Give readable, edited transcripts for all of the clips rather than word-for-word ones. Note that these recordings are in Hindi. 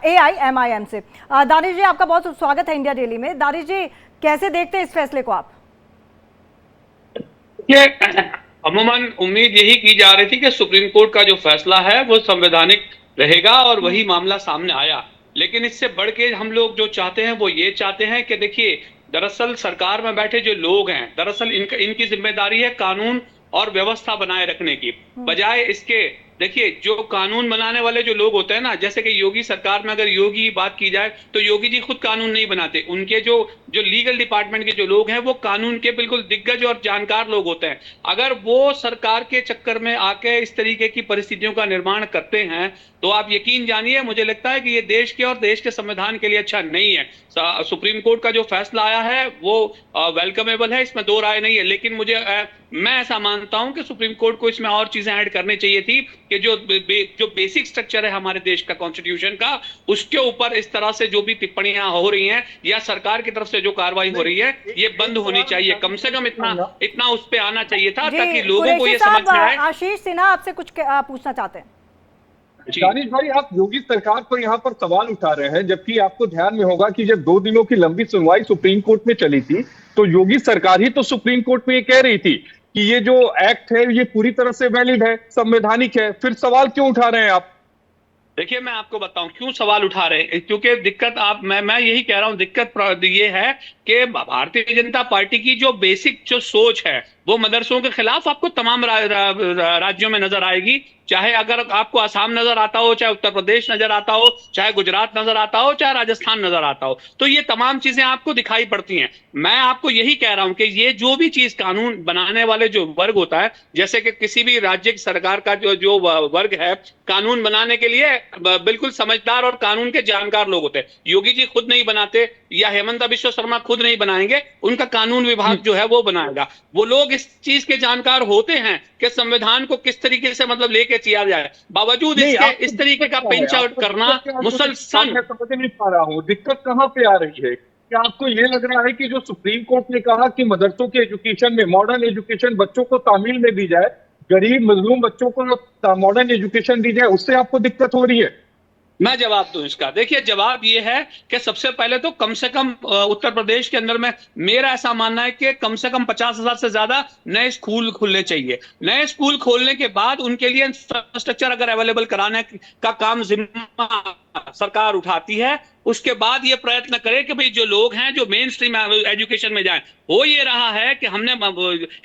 AIMIM से। दानिश जी, आपका बहुत स्वागत है इंडिया डेली में। दानिश जी, कैसे देखते हैं इस फैसले को आप? ये अमूमन उम्मीद यही की जा रही थी कि सुप्रीम कोर्ट का जो फैसला है वो संवैधानिक रहेगा और वही मामला सामने आया। लेकिन इससे बढ़ के हम लोग जो चाहते हैं वो ये चाहते हैं कि देखिए, दरअसल सरकार में बैठे जो लोग हैं, दरअसल इनकी जिम्मेदारी है कानून और व्यवस्था बनाए रखने की, बजाय इसके। देखिए, जो कानून बनाने वाले जो लोग होते हैं ना, जैसे कि योगी सरकार में अगर योगी की बात की जाए तो योगी जी खुद कानून नहीं बनाते। उनके जो जो लीगल डिपार्टमेंट के जो लोग हैं वो कानून के बिल्कुल दिग्गज और जानकार लोग होते हैं। अगर वो सरकार के चक्कर में आके इस तरीके की परिस्थितियों का निर्माण करते हैं तो आप यकीन जानिए, मुझे लगता है कि ये देश के और देश के संविधान के लिए अच्छा नहीं है। सुप्रीम कोर्ट का जो फैसला आया है वो वेलकमेबल है, इसमें दो राय नहीं है। लेकिन मैं ऐसा मानता हूं कि सुप्रीम कोर्ट को इसमें और चीजें ऐड करनी चाहिए थी कि जो बेसिक स्ट्रक्चर है हमारे देश का, कॉन्स्टिट्यूशन का, उसके ऊपर इस तरह से जो भी टिप्पणियां हो रही हैं या सरकार की तरफ से जो कार्रवाई हो रही है ये बंद होनी चाहिए। कम से कम इतना इतना उस पर आना चाहिए था ताकि लोगों को ये समझ में आए। आशीष सिन्हा आपसे कुछ पूछना चाहते हैं। दानिश भाई, आप योगी सरकार पर यहाँ पर सवाल उठा रहे हैं, जबकि आपको ध्यान में होगा कि जब 2 दिनों की लंबी सुनवाई सुप्रीम कोर्ट में चली थी तो योगी सरकार ही तो सुप्रीम कोर्ट में ये कह रही थी कि ये जो एक्ट है ये पूरी तरह से वैलिड है, संवैधानिक है। फिर सवाल क्यों उठा रहे हैं आप? देखिए, मैं आपको बताऊं क्यों सवाल उठा रहे हैं। क्योंकि दिक्कत मैं यही कह रहा हूं, दिक्कत ये है कि भारतीय जनता पार्टी की जो बेसिक जो सोच है वो मदरसों के खिलाफ आपको तमाम राज्यों में नजर आएगी। चाहे अगर आपको आसाम नजर आता हो, चाहे उत्तर प्रदेश नजर आता हो, चाहे गुजरात नजर आता हो, चाहे राजस्थान नजर आता हो, तो ये तमाम चीजें आपको दिखाई पड़ती हैं। मैं आपको यही कह रहा हूं कि ये जो भी चीज कानून बनाने वाले जो वर्ग होता है, जैसे कि किसी भी राज्य की सरकार का जो जो वर्ग है, कानून बनाने के लिए बिल्कुल समझदार और कानून के जानकार लोग होते हैं। योगी जी खुद नहीं बनाते या हेमंत बिश्व शर्मा खुद नहीं बनाएंगे, उनका कानून विभाग जो है वो बनाएगा। वो लोग इस चीज के जानकार होते हैं कि संविधान को किस तरीके से मतलब लेके किया जाए। बावजूद इसके इस तरीके का पिंच आउट करना मुसलसल। मैं समझ नहीं पा रहा हूँ दिक्कत कहाँ पे आ रही है। क्या आपको ये लग रहा है कि जो सुप्रीम कोर्ट ने कहा कि मदरसों के एजुकेशन में, मॉडर्न एजुकेशन बच्चों को तामील में दी जाए, गरीब मजलूम बच्चों को मॉडर्न एजुकेशन दी जाए, उससे आपको दिक्कत हो रही है? मैं जवाब दूं इसका। देखिए, जवाब ये है कि सबसे पहले तो कम से कम उत्तर प्रदेश के अंदर में मेरा ऐसा मानना है कि कम से कम 50,000 से ज्यादा नए स्कूल खुलने चाहिए। नए स्कूल खोलने के बाद उनके लिए इंफ्रास्ट्रक्चर अगर अवेलेबल कराने का काम जिम्मा सरकार उठाती है, उसके बाद ये प्रयत्न करे कि भाई जो लोग हैं जो मेन स्ट्रीम एजुकेशन में जाएं। हो ये रहा है कि हमने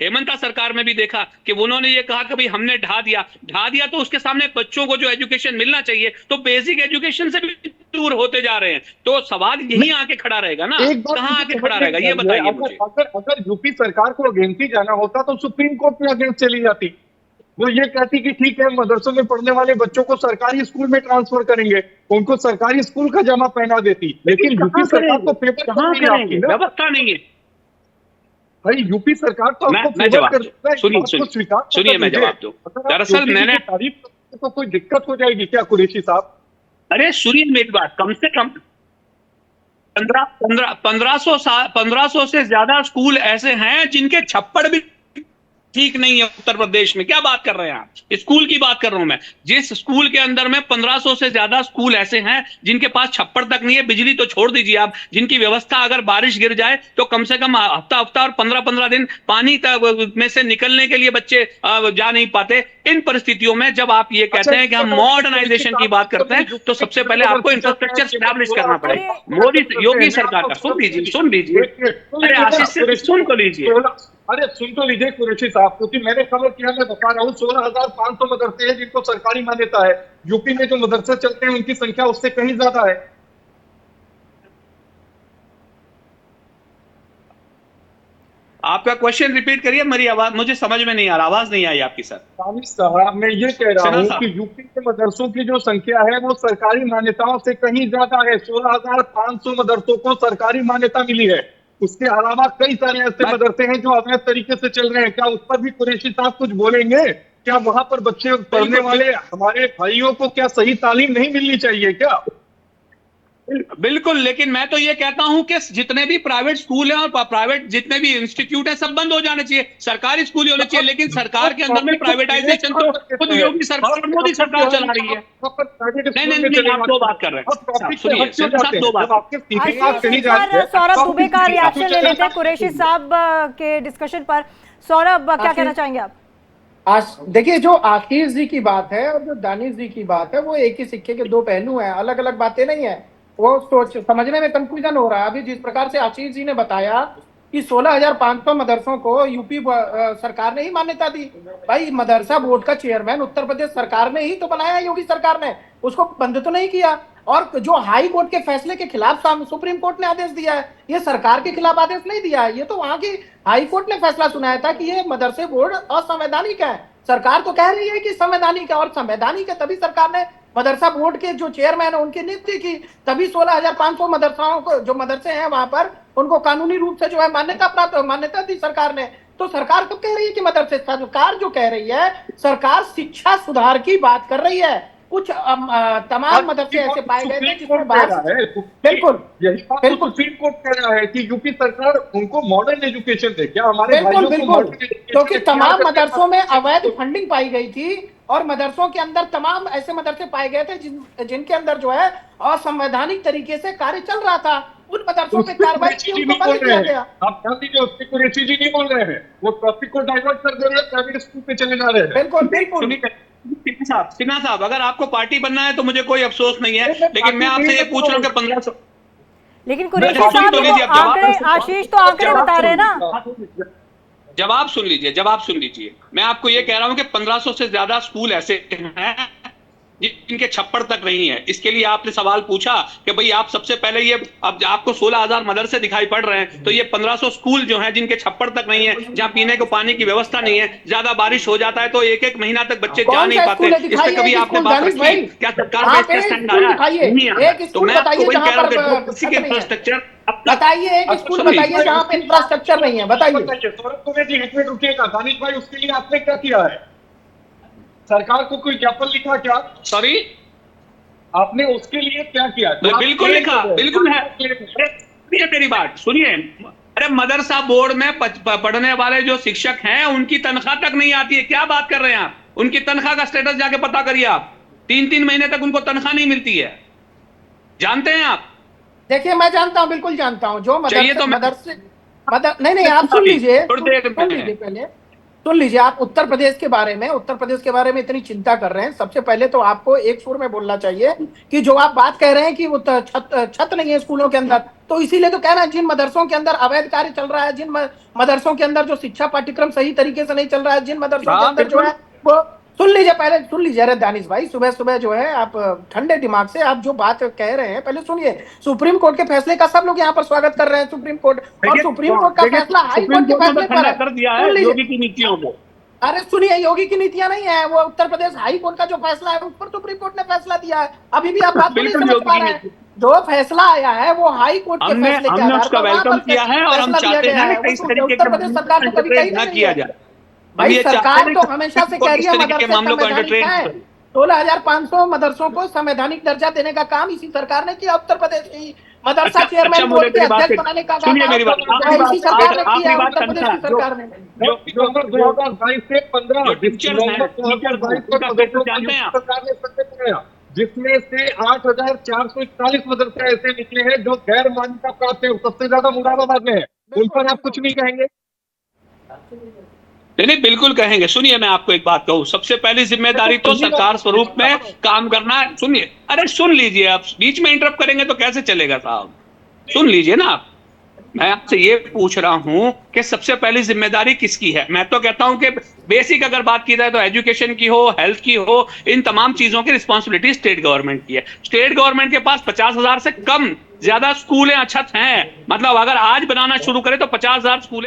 हेमंता सरकार में भी देखा कि उन्होंने ये कहा कि भाई हमने ढा दिया तो उसके सामने बच्चों को जो एजुकेशन मिलना चाहिए तो बेसिक एजुकेशन से भी दूर होते जा रहे हैं। तो सवाल यही आके खड़ा रहेगा ना, कहाँ आके खड़ा रहेगा ये बताइए मुझे। अगर यूपी सरकार को अगेंस्ट ही जाना होता तो सुप्रीम कोर्ट में अगेंस्ट चली जाती। वो ये कहती कि ठीक है, मदरसों में पढ़ने वाले बच्चों को सरकारी स्कूल में ट्रांसफर करेंगे, उनको सरकारी स्कूल का जमा पहना देती। लेकिन यूपी सरकार तो पेपर कहाँ करेंगे, व्यवस्था नहीं है भाई। यूपी सरकार तो आपको फेवर करता है। सुनिए मैं जवाब दूं। दरअसल मैंने तारीफ तो कोई दिक्कत हो जाएगी क्या कुरैशी साहब? अरे सुनिए मेरी बात। कम से कम 1500 से ज्यादा स्कूल ऐसे हैं जिनके छप्पड़ भी ठीक नहीं है उत्तर प्रदेश में। क्या बात कर रहे हैं आप? स्कूल की बात कर रहा हूं मैं। जिस स्कूल के अंदर में 1500 से ज्यादा स्कूल ऐसे हैं जिनके पास छप्पड़ तक नहीं है, बिजली तो छोड़ दीजिए आप, जिनकी व्यवस्था अगर बारिश गिर जाए तो कम से कम हफ्ता और 15-15 दिन पानी में से निकलने के लिए बच्चे जा नहीं पाते। इन परिस्थितियों में जब आप ये कहते हैं कि हम मॉडर्नाइजेशन की बात करते हैं तो सबसे पहले आपको इंफ्रास्ट्रक्चर स्टैब्लिश करना पड़ेगा। मोदी योगी सरकार का सुन लीजिए। अरे आशीष से सुन तो लीजिए। अरे सुन तो लीजिए कुरैशी साहब, क्योंकि मैंने खबर किया, मैं बता रहा हूँ 16,500 मदरसे हैं जिनको सरकारी मान्यता है। यूपी में जो मदरसे चलते हैं उनकी संख्या उससे कहीं ज्यादा है। आपका क्वेश्चन रिपीट करिए, मेरी आवाज मुझे समझ में नहीं आ रहा, आवाज नहीं आई आपकी सर। साहब, मैं ये कह रहा हूँ कि यूपी के मदरसों की जो संख्या है वो सरकारी मान्यताओं से कहीं ज्यादा है। 16,500 मदरसों को सरकारी मान्यता मिली है। उसके अलावा कई सारे ऐसे मदरसे हैं जो अवैध तरीके से चल रहे हैं। क्या उस पर भी कुरैशी साहब कुछ बोलेंगे? क्या वहां पर बच्चे पढ़ने वाले हमारे भाइयों को क्या सही तालीम नहीं मिलनी चाहिए क्या? बिल्कुल, लेकिन मैं तो ये कहता हूं कि जितने भी प्राइवेट स्कूल हैं और प्राइवेट जितने भी इंस्टीट्यूट हैं सब बंद हो जाने चाहिए, सरकारी स्कूल ही होने चाहिए। लेकिन सरकार के अंदर में प्राइवेटाइजेशन तो खुद योगी सरकार और मोदी सरकार चला रही है। नहीं नहीं नहीं, आप दो बात कर रहे हैं, सुनिए सिंह साहब, दो बात। आशीष एक बार सौरभ दुबे का रिएक्शन ले लेते हैं कुरैशी साहब के डिस्कशन पर। सौरभ, क्या कहना चाहेंगे आप? देखिए, जो आशीष जी की बात है और जो दानिश जी की बात है वो एक ही सिक्के के दो पहलू हैं, अलग अलग बातें नहीं है। वो सोच समझने में कंफ्यूजन हो रहा है। अभी जिस प्रकार से आशीष जी ने बताया कि 16,500 मदरसों को यूपी सरकार ने ही मान्यता दी। भाई, मदरसा बोर्ड का चेयरमैन उत्तर प्रदेश सरकार ने ही तो बनाया, योगी सरकार ने, उसको बंद तो नहीं किया। और जो हाई कोर्ट के फैसले के खिलाफ सुप्रीम कोर्ट ने आदेश दिया है, ये सरकार के खिलाफ आदेश नहीं दिया है, ये तो वहां की हाई कोर्ट ने फैसला सुनाया था कि ये मदरसे बोर्ड असंवैधानिक है। सरकार तो कह रही है कि संवैधानिक है, और संवैधानिक है तभी सरकार ने मदरसा बोर्ड के जो चेयरमैन है उनकी नियुक्ति की, तभी 16,500 मदरसाओं को, जो मदरसे हैं वहां पर, उनको कानूनी रूप से जो है मान्यता दी सरकार ने। तो सरकार तो कह रही है कि मदरसे, सरकार जो कह रही है, सरकार शिक्षा सुधार की बात कर रही है। कुछ तमाम मदरसे ऐसे पाए गए थे जिसमें बिल्कुल बिल्कुल सुप्रीम कोर्ट कह रहा है कि यूपी सरकार उनको मॉडर्न एजुकेशन दे। क्या हमारे बिल्कुल बिल्कुल, क्योंकि तमाम मदरसों में अवैध फंडिंग पाई गई थी और मदरसों के अंदर तमाम ऐसे मदरसे पाए गए थे जिनके अंदर जो है असंवैधानिक तरीके से कार्य चल रहा था। उन मदरसों पे कार्रवाई की, उनको बंद किया गया। आप ध्यान दीजिए, उसकी कुरैशी जी नहीं बोल रहे हैं, वो टॉपिक को डाइवर्ट कर दे रहे हैं, प्राइवेट स्कूल पे चले जा रहे हैं। बिल्कुल बिल्कुल। सिन्हा साहब, अगर आपको पार्टी बनना है तो मुझे कोई अफसोस नहीं है, लेकिन मैं आपसे ये पूछ रहा हूँ कि 1500, लेकिन कुरैशी साहब आंकड़े, आशीष तो आंकड़े बता रहे हैं ना। जवाब सुन लीजिए, जवाब सुन लीजिए। मैं आपको ये कह रहा हूं कि 1500 से ज्यादा स्कूल ऐसे हैं जिनके छप्पड़ तक नहीं है। इसके लिए आपने सवाल पूछा कि भाई आप सबसे पहले ये, अब आपको 16,000 मदरसे दिखाई पड़ रहे हैं, तो ये 1500 स्कूल जो हैं जिनके छप्पड़ तक नहीं है, जहां पीने को पानी की व्यवस्था नहीं है, ज्यादा बारिश हो जाता है तो एक एक महीना तक बच्चे जा नहीं पाते। इस पे कभी आपने बात रखी? क्या सरकार में इसका स्टैंड आया? तो मैं आपको वही कह रहा हूँ कि कि इंफ्रास्ट्रक्चर बताइए, एक स्कूल बताइए जहां पे इंफ्रास्ट्रक्चर नहीं है, बताइए। सौरभ दुबे जी, एक मिनट रुकिएगा। दानिश भाई, उसके लिए आपने क्या किया है? सरकार को कोई ज्ञापन लिखा क्या? सॉरी, आपने उसके लिए क्या किया? बिल्कुल लिखा, बिल्कुल है। सुनिए मेरी बात, सुनिए। अरे मदरसा बोर्ड में पढ़ने वाले जो शिक्षक हैं उनकी तनख्वाह तक नहीं आती है। क्या बात कर रहे हैं आप? उनकी तनख्वाह का स्टेटस जाके पता करिए आप। 3-3 महीने तक उनको तनख्वाह नहीं मिलती है, जानते हैं आप? देखिए, मैं जानता हूं, बिल्कुल जानता हूं। जो मदरसे नहीं, आप सुन लीजिए, पहले सुन लीजिए। आप उत्तर प्रदेश के बारे में इतनी चिंता कर रहे हैं, सबसे पहले तो आपको एक सुर में बोलना चाहिए कि जो आप बात कह रहे हैं कि वो छत नहीं है स्कूलों के अंदर, तो इसीलिए तो कहना है जिन मदरसों के अंदर अवैध कार्य चल रहा है, जिन मदरसों के अंदर जो शिक्षा पाठ्यक्रम सही तरीके से नहीं चल रहा है, जिन मदरसों के अंदर जो है वो, सुन लीजिए। अरे दानिश भाई, सुबह सुबह जो है आप ठंडे दिमाग से आप जो बात कह रहे हैं पहले सुनिए। सुप्रीम कोर्ट के फैसले का सब लोग यहाँ पर स्वागत कर रहे हैं। सुप्रीम कोर्ट और सुप्रीम कोर्ट का फैसला हाई कोर्ट के फैसले पर कर दिया है योगी की नीतियों को। अरे सुनिए, योगी की नीतियां नहीं है वो, उत्तर प्रदेश हाई कोर्ट का जो फैसला है उस पर सुप्रीम कोर्ट ने फैसला दिया है। अभी भी आप बात नहीं समझ पा रहे हैं। जो फैसला आया है वो हाई कोर्ट के फैसले के आधार पर वेलकम किया है और हम चाहते हैं कि इस तरीके उत्तर प्रदेश सरकार को कभी कहीं किया जाए। भाई, सरकार तो हमेशा से कह रही है मदरसे संवैधानिक है। 16,500 मदरसों को संवैधानिक दर्जा देने का काम इसी सरकार ने किया। उत्तर प्रदेश की मदरसा चेयरमैन बोर्ड के अध्यक्ष बनाने का काम इसी सरकार ने किया, उत्तर प्रदेश की सरकार ने। 2022 से 15 जिसमें से 8,441 मदरसे ऐसे निकले हैं जो गैर मान्यता प्राप्त है, सबसे ज्यादा मुरादाबाद में है। उन पर आप कुछ नहीं कहेंगे? नहीं, बिल्कुल कहेंगे। सुनिए, मैं आपको एक बात कहूं, सबसे पहली जिम्मेदारी तो सरकार स्वरूप में काम करना है। सुनिए, अरे सुन लीजिए, आप बीच में इंटरप्ट करेंगे तो कैसे चलेगा साहब? सुन लीजिए ना आप। मैं आपसे ये पूछ रहा हूं कि सबसे पहली जिम्मेदारी किसकी है? मैं तो कहता हूं कि बेसिक अगर बात की जाए तो एजुकेशन की हो, हेल्थ की हो, इन तमाम चीजों की रिस्पॉन्सिबिलिटी स्टेट गवर्नमेंट की है। स्टेट गवर्नमेंट के पास 50,000 से कम ज्यादा स्कूल अछत हैं। मतलब अगर आज बनाना शुरू करें तो 50,000 स्कूल।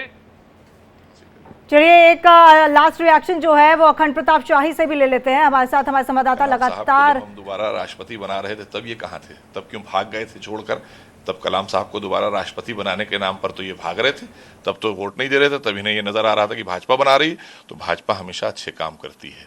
चलिए, एक लास्ट रिएक्शन जो है वो अखंड प्रताप शाही से भी ले लेते हैं। हमारे साथ हमारे संवाददाता लगातार। हम दोबारा राष्ट्रपति बना रहे थे तब ये कहाँ थे? तब क्यों भाग गए थे छोड़कर? तब कलाम साहब को दोबारा राष्ट्रपति बनाने के नाम पर तो ये भाग रहे थे, तब तो वोट नहीं दे रहे थे, तब इन्हें ये नजर आ रहा था कि भाजपा बना रही। तो भाजपा हमेशा अच्छे काम करती है,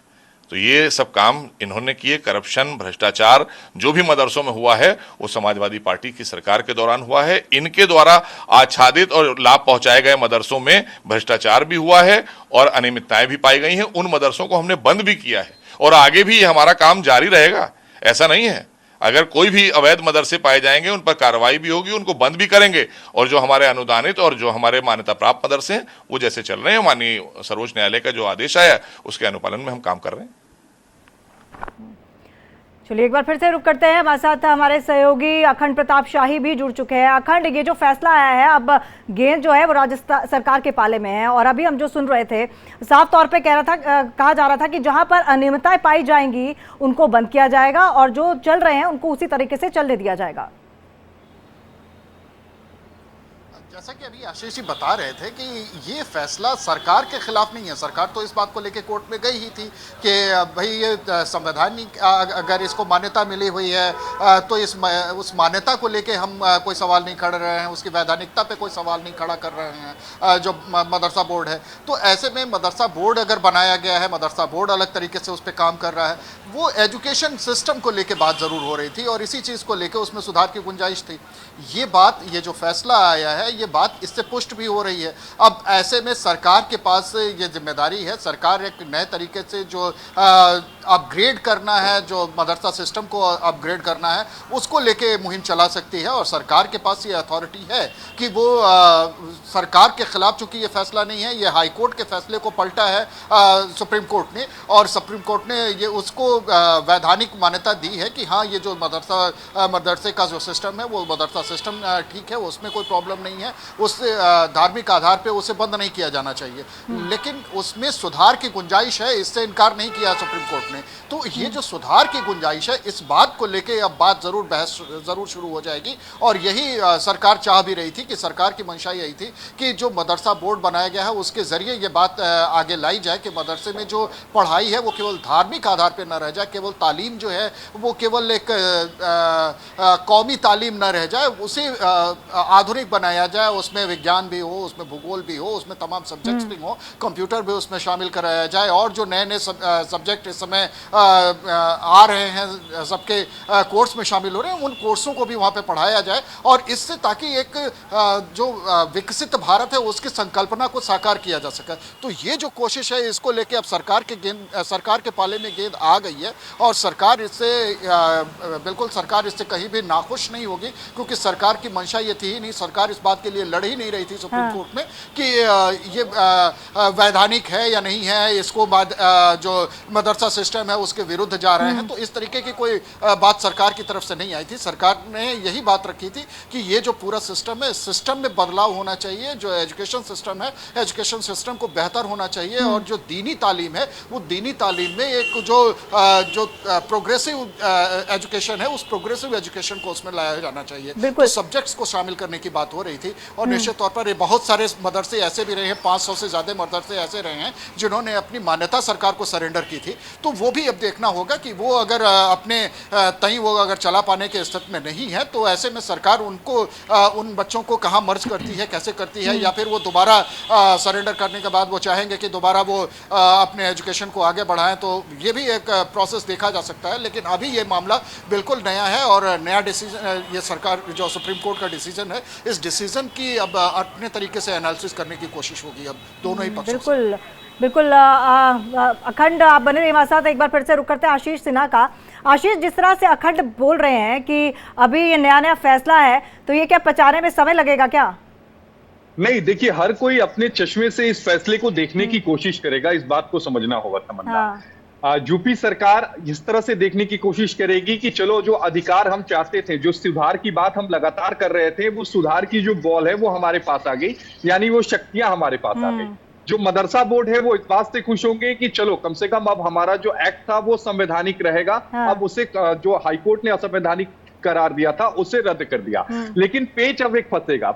तो ये सब काम इन्होंने किए। करप्शन, भ्रष्टाचार जो भी मदरसों में हुआ है वो समाजवादी पार्टी की सरकार के दौरान हुआ है। इनके द्वारा आच्छादित और लाभ पहुंचाए गए मदरसों में भ्रष्टाचार भी हुआ है और अनियमितताएं भी पाई गई हैं। उन मदरसों को हमने बंद भी किया है और आगे भी ये हमारा काम जारी रहेगा। ऐसा नहीं है, अगर कोई भी अवैध मदरसे पाए जाएंगे उन पर कार्रवाई भी होगी, उनको बंद भी करेंगे। और जो हमारे अनुदानित और जो हमारे मान्यता प्राप्त मदरसे हैं वो जैसे चल रहे हैं, माननीय सर्वोच्च न्यायालय का जो आदेश आया उसके अनुपालन में हम काम कर रहे हैं। चलिए एक बार फिर से रुक करते हैं। हमारे साथ हमारे सहयोगी अखंड प्रताप शाही भी जुड़ चुके हैं। अखंड, ये जो फैसला आया है, अब गेंद जो है वो राजस्थान सरकार के पाले में है और अभी हम जो सुन रहे थे साफ तौर पे कहा जा रहा था कि जहां पर अनियमितताएं पाई जाएंगी उनको बंद किया जाएगा और जो चल रहे हैं उनको उसी तरीके से चलने दिया जाएगा। जैसा कि अभी आशीष जी बता रहे थे कि ये फैसला सरकार के खिलाफ नहीं है। सरकार तो इस बात को लेकर कोर्ट में गई ही थी कि भाई ये संवैधानिक अगर इसको मान्यता मिली हुई है तो उस मान्यता को लेके हम कोई सवाल नहीं खड़ा रहे हैं, उसकी वैधानिकता पे कोई सवाल नहीं खड़ा कर रहे हैं जो मदरसा बोर्ड है। तो ऐसे में मदरसा बोर्ड अगर बनाया गया है, मदरसा बोर्ड अलग तरीके से उस पर काम कर रहा है, वो एजुकेशन सिस्टम को लेके बात ज़रूर हो रही थी और इसी चीज़ को लेके उसमें सुधार की गुंजाइश थी। ये बात, ये जो फैसला आया है, ये बात इससे पुष्ट भी हो रही है। अब ऐसे में सरकार के पास ये जिम्मेदारी है, सरकार एक नए तरीके से जो अपग्रेड करना है, जो मदरसा सिस्टम को अपग्रेड करना है, उसको लेके मुहिम चला सकती है और सरकार के पास ये अथॉरिटी है कि वो सरकार के खिलाफ, चूंकि ये फैसला नहीं है, ये हाई कोर्ट के फैसले को पलटा है सुप्रीम कोर्ट ने और सुप्रीम कोर्ट ने ये उसको वैधानिक मान्यता दी है कि हाँ, ये जो मदरसे का जो सिस्टम है वो मदरसा सिस्टम ठीक है, उसमें कोई प्रॉब्लम नहीं है, उस धार्मिक आधार पे उसे बंद नहीं किया जाना चाहिए, लेकिन उसमें सुधार की गुंजाइश है, इससे इनकार नहीं किया सुप्रीम कोर्ट ने। तो ये जो सुधार की गुंजाइश है, इस बात को लेके अब बात जरूर, बहस जरूर शुरू हो जाएगी और यही सरकार चाह भी रही थी कि सरकार की मंशा यही थी कि जो मदरसा बोर्ड बनाया गया है उसके जरिए ये बात आगे लाई जाए कि मदरसे में जो पढ़ाई है वो केवल धार्मिक आधार पर न रह जाए, केवल तालीम जो है वो केवल एक कौमी तालीम न रह जाए, उसे आधुनिक बनाया जाए, उसमें विज्ञान भी हो, उसमें भूगोल भी हो, उसमें तमाम सब्जेक्ट्स भी हो, कंप्यूटर भी उसमें शामिल कराया जाए और जो नए नए सब्जेक्ट इस समय आ रहे हैं, सबके कोर्स में शामिल हो रहे हैं, उन कोर्सों को भी वहाँ पे पढ़ाया जाए और इससे ताकि एक जो विकसित भारत है उसकी संकल्पना को साकार किया जा सके। तो ये जो कोशिश है, इसको लेके अब सरकार के पाले में गेंद आ गई है और सरकार इससे बिल्कुल, सरकार इससे कहीं भी नाखुश नहीं होगी क्योंकि सरकार की मंशा ये थी ही नहीं, सरकार इस बात के लिए लड़ ही नहीं रही थी सुप्रीम कोर्ट में कि ये वैधानिक है या नहीं है, इसको जो मदरसा सिस्टम है उसके विरुद्ध जा रहे हैं। तो इस तरीके की कोई बात सरकार की तरफ से नहीं आई थी। सरकार ने यही बात रखी थी कि ये जो पूरा सिस्टम है, सिस्टम में बदलाव होना चाहिए, जो एजुकेशन सिस्टम है, एजुकेशन सिस्टम को बेहतर होना चाहिए और जो दीनी तालीम है वो दीनी तालीम में एक जो प्रोग्रेसिव एजुकेशन है, उस प्रोग्रेसिव एजुकेशन को उसमें लाया जाना चाहिए। तो सब्जेक्ट्स को शामिल करने की बात हो रही थी और निश्चित तौर पर ये बहुत सारे मदरसे ऐसे भी रहे हैं, 500 से ज़्यादा मदरसे ऐसे रहे हैं जिन्होंने अपनी मान्यता सरकार को सरेंडर की थी। तो वो भी अब देखना होगा कि वो अगर अपने तई वो अगर चला पाने के स्थिति में नहीं है तो ऐसे में सरकार उनको उन बच्चों को कहाँ मर्ज करती है, कैसे करती है, या फिर वो दोबारा सरेंडर करने के बाद वो चाहेंगे कि दोबारा वो अपने एजुकेशन को आगे बढ़ाएं। तो ये भी एक प्रोसेस देखा जा सकता है, लेकिन अभी ये मामला बिल्कुल नया है और नया डिसीजन, ये सरकार जो सुप्रीम कोर्ट का डिसीजन है, इस डिसीजन की अब अपने तरीके से एनालिसिस करने की कोशिश होगी अब दोनों ही पक्षों से। बिल्कुल अखंड, आप बने रहिए हमारे साथ। एक बार फिर से रुक करते हैं आशीष सिन्हा का। आशीष, जिस तरह से अखंड बोल रहे हैं कि अभी ये नया फैसला है, तो ये क्या पचाने में समय लगेगा क्या? नहीं, देखिए, हर कोई अपने चश्मे से इस फैसले को देखने की कोशिश करेगा, इस बात को समझना होगा तमन्ना। यूपी सरकार इस तरह से देखने की कोशिश करेगी कि चलो, जो अधिकार हम चाहते थे, जो सुधार की बात हम लगातार कर रहे थे, वो सुधार की जो बॉल है वो हमारे पास आ गई, यानी वो शक्तियां हमारे पास आ गई। जो मदरसा बोर्ड है वो इस बात से खुश होंगे कि चलो, कम से कम अब हमारा जो एक्ट था वो संवैधानिक रहेगा। अब उसे जो हाईकोर्ट ने असंवैधानिक करार दिया था उसे रद्द कर दिया, लेकिन पेच अब एक फंसेगा।